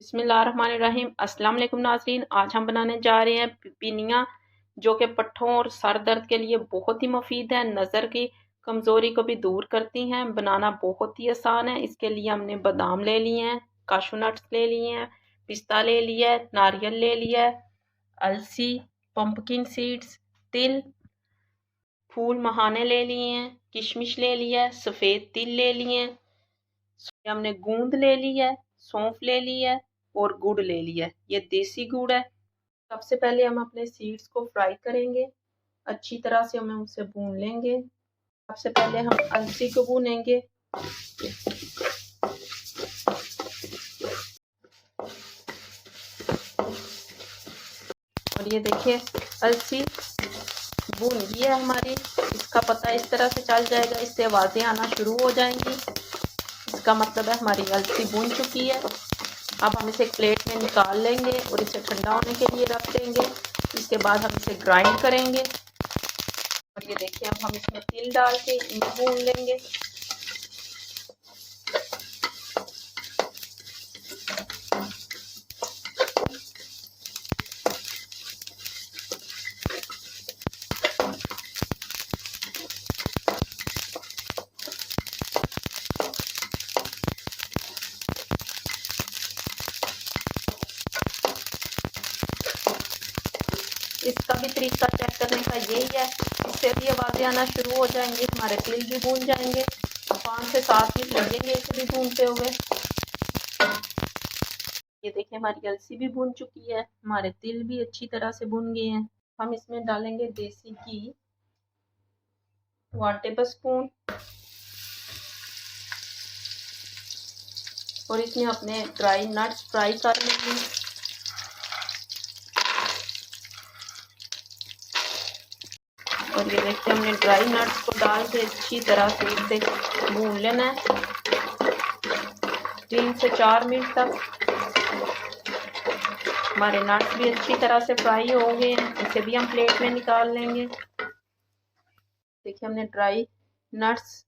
बिस्मिल्लाहिर्रहमानिर्रहीम। अस्सलाम वालेकुम नाज़रीन। आज हम बनाने जा रहे हैं पिनिया, जो कि पट्ठों और सर दर्द के लिए बहुत ही मुफीद है। नज़र की कमज़ोरी को भी दूर करती हैं। बनाना बहुत ही आसान है। इसके लिए हमने बादाम ले लिए हैं, काशू नट्स ले लिए हैं, पिस्ता ले लिया है, नारियल ले लिया है, अलसी, पंपकिन सीड्स, तिल, फूल मखाने ले लिए हैं, किशमिश ले लिया है, सफ़ेद तिल ले लिए हैं, हमने गूंद ले ली है, सौंफ ले ली है और गुड़ ले लिया है। ये देसी गुड़ है। सबसे पहले हम अपने सीड्स को फ्राई करेंगे। अच्छी तरह से हमें उसे भून लेंगे। सबसे पहले हम अलसी को भूनेंगे। और ये देखिए अलसी भून गई है हमारी। इसका पता इस तरह से चल जाएगा, इससे आवाज़ें आना शुरू हो जाएंगी। इसका मतलब है हमारी अलसी भून चुकी है। अब हम इसे एक प्लेट में निकाल लेंगे और इसे ठंडा होने के लिए रख देंगे। इसके बाद हम इसे ग्राइंड करेंगे। और ये देखिए अब हम इसमें तिल डाल के इन्हें भून लेंगे। इसका भी तरीका चेक करने का यही है, इससे भी आवाज़ें आना शुरू हो जाएंगी, हमारे तिल भी भून जाएंगे। 5 से 7 मिनट लगेंगे इसे भी भूनते हुए। ये देखिए हमारी अलसी भी भून चुकी है, हमारे तिल भी अच्छी तरह से भून गए हैं। हम इसमें डालेंगे देसी घी 1 टेबल स्पून और इसमें अपने ड्राई नट्स फ्राई कर लेंगे। और ये देखिए हमने ड्राई नट्स को डाल के अच्छी तरह से इसे भून लेना है 3 से 4 मिनट तक। हमारे नट्स भी अच्छी तरह से फ्राई हो गए हैं, इसे भी हम प्लेट में निकाल लेंगे। देखिए हमने ड्राई नट्स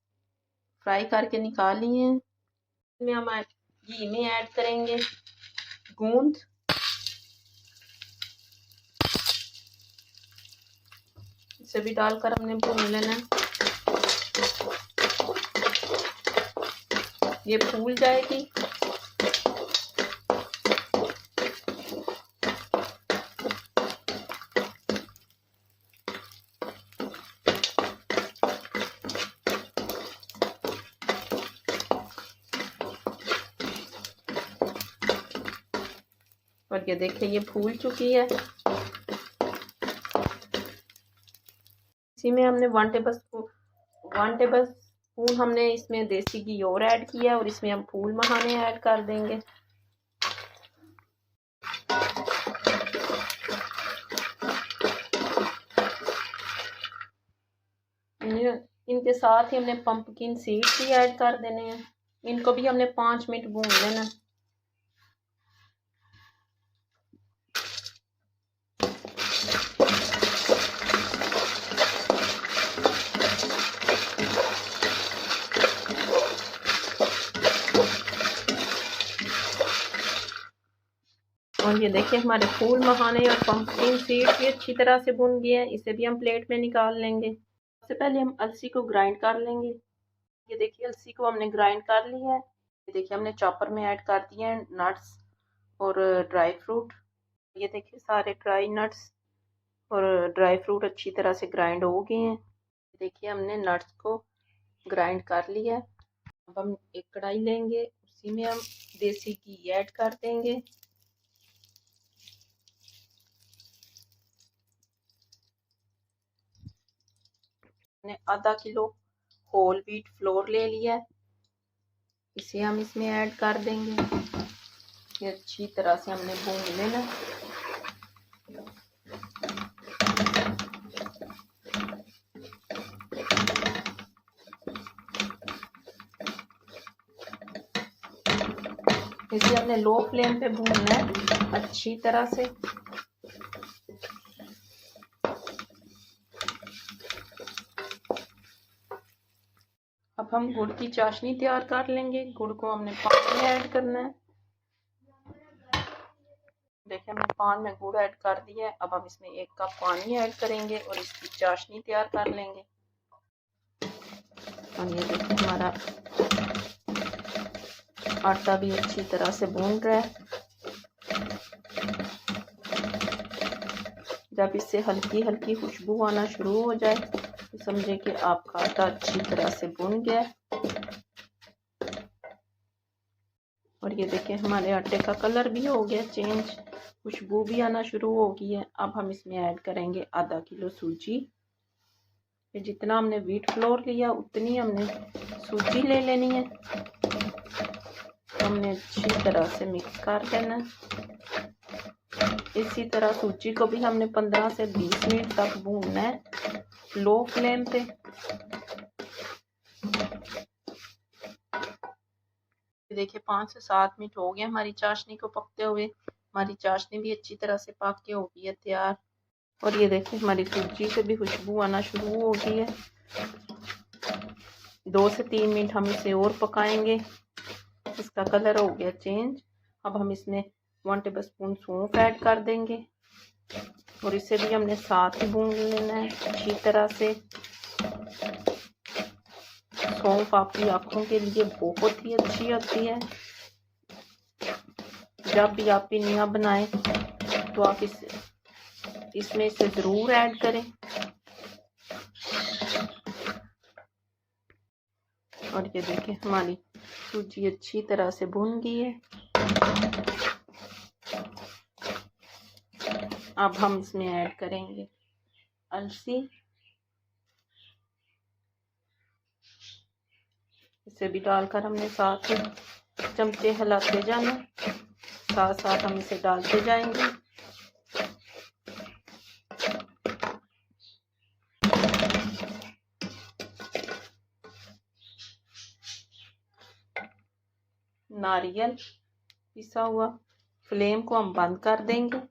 फ्राई करके निकाल लिए हैं। इसमें हम घी में ऐड करेंगे गूंद, इसे भी डालकर हमने भून लेना है। ये फूल जाएगी। और ये देखिए ये फूल चुकी है। इसी में हमने 1 टेबल स्पून हमने इसमें देसी घी और ऐड किया और इसमें हम फूल मखाने ऐड कर देंगे। इनके साथ ही हमने पंपकिन सीड्स भी ऐड कर देने हैं। इनको भी हमने 5 मिनट भून लेना है। और ये देखिए हमारे फूल मखाने और पंपकिन सीड भी अच्छी तरह से भुन गए हैं, इसे भी हम प्लेट में निकाल लेंगे। सबसे पहले हम अलसी को ग्राइंड कर लेंगे। ये देखिए अलसी को हमने ग्राइंड कर लिया है। ये देखिए हमने चॉपर में ऐड कर दिए हैं नट्स और ड्राई फ्रूट। ये देखिए सारे ड्राई नट्स और ड्राई फ्रूट अच्छी तरह से ग्राइंड हो गए हैं। देखिए हमने नट्स को ग्राइंड कर लिया है। अब हम एक कढ़ाई लेंगे, उसी में हम देसी घी ऐड कर देंगे। हमने आधा किलो होल व्हीट फ्लोर ले लिया है, इसे हम इसमें ऐड कर देंगे। ये अच्छी तरह से हमने भून लेना। इसे हमने लो फ्लेम पे भूनना है अच्छी तरह से। अब हम गुड़ की चाशनी तैयार कर लेंगे। गुड़ को हमने पानी में ऐड करना है। देखिए हमने पान में गुड़ ऐड कर दिया है। अब हम इसमें 1 कप पानी ऐड करेंगे और इसकी चाशनी तैयार कर लेंगे। और ये देखिए हमारा आटा भी अच्छी तरह से भून रहा है। जब इससे हल्की हल्की खुशबू आना शुरू हो जाए तो समझे कि आपका आटा अच्छी तरह से भुन गया है। और ये देखिए हमारे आटे का कलर भी हो गया चेंज, खुशबू भी आना शुरू हो गई है। अब हम इसमें ऐड करेंगे आधा किलो सूजी। जितना हमने व्हीट फ्लोर लिया उतनी हमने सूजी ले लेनी है। हमने अच्छी तरह से मिक्स कर लेना है। इसी तरह सूजी को भी हमने 15 से 20 मिनट तक भूनना है लो फ्लेम पे। देखिए 5 से 7 मिनट हो गए हमारी चाशनी को पकते हुए। हमारी चाशनी भी अच्छी तरह से पक के हो गई है तैयार। और ये देखिए हमारी सूजी से भी खुशबू आना शुरू हो गई है। 2 से 3 मिनट हम इसे और पकाएंगे। इसका कलर हो गया चेंज। अब हम इसमें 1 टेबलस्पून सौंफ ऐड कर देंगे और इसे भी हमने साथ ही भून लेना है अच्छी तरह से। सौंफ आपकी आँखों के लिए बहुत ही अच्छी होती है। जब भी आप पिनियाँ बनाएं तो आप इसमें इसे ज़रूर ऐड करें। और ये देखें हमारी सूजी अच्छी तरह से भुन गई है। अब हम इसमें ऐड करेंगे अलसी। इसे भी डालकर हमने साथ ही चमचे हिलाते जाना, साथ साथ हम इसे डालते जाएंगे। नारियल पिसा हुआ, फ्लेम को हम बंद कर देंगे।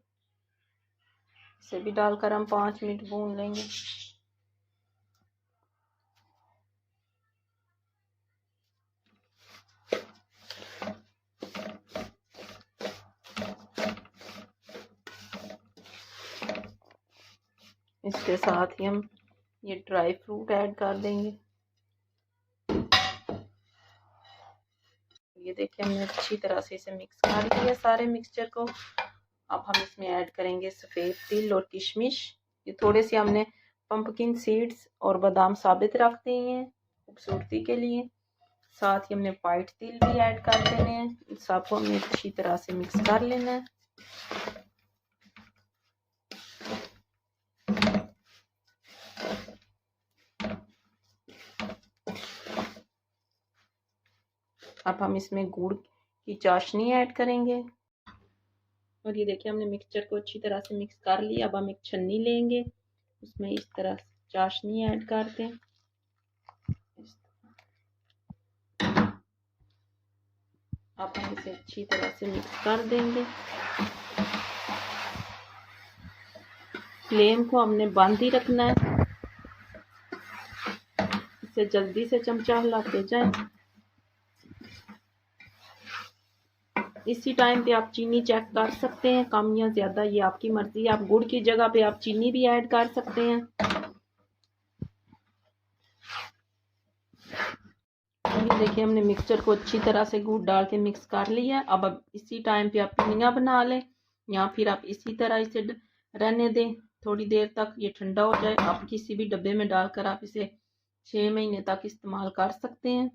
इसे भी डालकर हम 5 मिनट भून लेंगे। इसके साथ ही हम ये ड्राई फ्रूट ऐड कर देंगे। ये देखिए हमने अच्छी तरह से इसे मिक्स कर लिया सारे मिक्सचर को। अब हम इसमें ऐड करेंगे सफ़ेद तिल और किशमिश। ये थोड़े से हमने पंपकिन सीड्स और बादाम साबित रख दिए हैं खूबसूरती के लिए। साथ ही हमने वाइट तिल भी ऐड कर देने हैं। सबको हमने अच्छी तरह से मिक्स कर लेना है। अब हम इसमें गुड़ की चाशनी ऐड करेंगे। और ये देखिए हमने मिक्सचर को अच्छी तरह से मिक्स कर लिया। अब हम एक छन्नी लेंगे, उसमें इस तरह चाशनी ऐड कर दें। अब हम इसे अच्छी तरह से मिक्स कर देंगे। फ्लेम को हमने बंद ही रखना है। इसे जल्दी से चमचा हिलाते जाएं। इसी टाइम पे आप चीनी चेक कर सकते हैं, कम या ज़्यादा ये आपकी मर्ज़ी है। आप गुड़ की जगह पे आप चीनी भी ऐड कर सकते हैं। ये देखिए हमने मिक्सचर को अच्छी तरह से गुड़ डाल के मिक्स कर लिया। अब इसी टाइम पे आप पिनियाँ बना लें या फिर आप इसी तरह इसे रहने दें थोड़ी देर तक, ये ठंडा हो जाए। आप किसी भी डब्बे में डालकर आप इसे 6 महीने तक इस्तेमाल कर सकते हैं।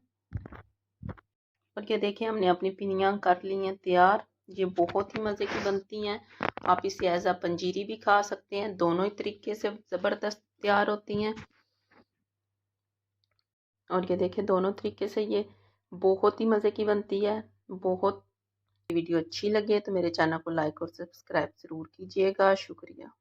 और ये देखिए हमने अपनी पिनियाँ कर ली हैं तैयार। ये बहुत ही मज़े की बनती हैं। आप इसे एज आ पंजीरी भी खा सकते हैं। दोनों ही तरीके से ज़बरदस्त तैयार होती हैं। और ये देखिए दोनों तरीके से ये बहुत ही मज़े की बनती है। बहुत वीडियो अच्छी लगे तो मेरे चैनल को लाइक और सब्सक्राइब ज़रूर कीजिएगा। शुक्रिया।